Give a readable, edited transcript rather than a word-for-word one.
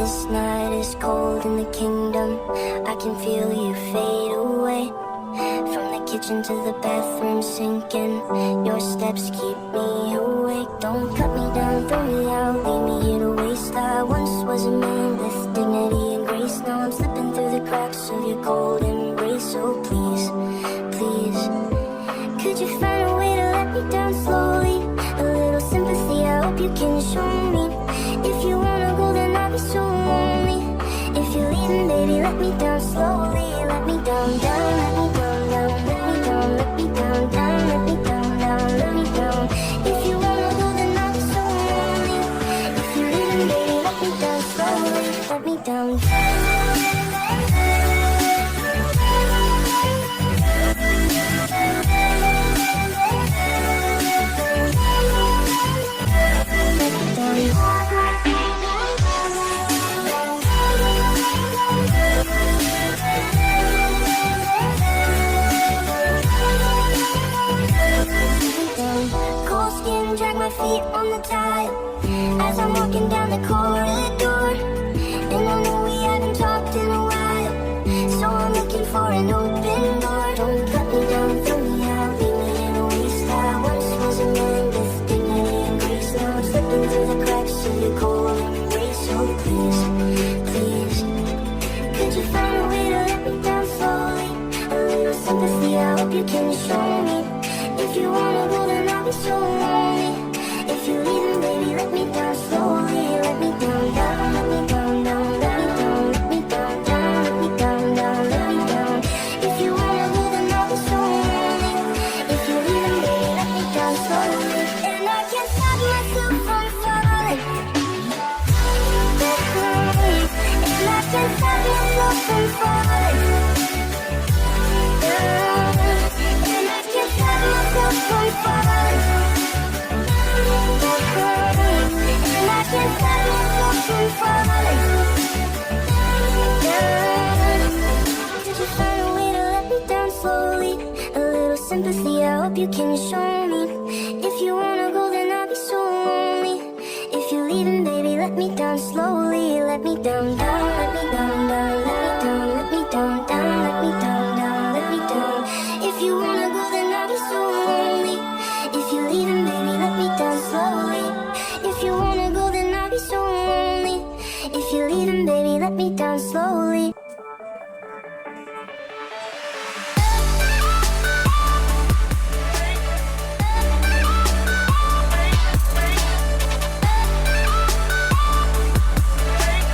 This night is cold in the kingdom. I can feel you fade away. From the kitchen to the bathroom sinking. Your steps keep me awake. Don't cut me down, throw me out, leave me here to waste. I once was a man with dignity and grace. Now I'm slipping through the cracks of your cold embrace. So please, please, could you find a way to let me down slowly? A little sympathy, I hope you can show me. If you wanna go, then I'll be so lonely. If you're leaving, baby, let me down slowly. Let me down, down, let me down, down, let me down, let me down, down, let me down, down, let me down. If you wanna go, then I'll be so lonely. If you're leaving, baby, let me down slowly. Let me down, drag my feet on the tile as I'm walking down the corridor. And I know we haven't talked in a while, so I'm looking for an open door. Don't cut me down, throw me out, leave me in a waste. I once was a man with dignity and grace. Now I'm slipping through the cracks of your cold embrace. So please, please, could you find a way to let me down slowly? A little sympathy, I hope you can show me. If you wanna go, then I'll be so lonely. If you're leaving, baby, let me down slowly. Let me down, down, let me down, down, let me down, let me down, down, let me down, down, let me down. If you wanna go, then I'll be so lonely. If you're leaving, baby, let me down slowly. And I can't stop myself from falling. And I can't stop myself from falling. And I can't stop myself from falling. And I can't stop myself from falling. Did you find a way to let me down slowly? A little sympathy, I hope you can show me. If you wanna go, then I'll be so lonely. If you're leaving, baby, let me down slowly. Let me down, down.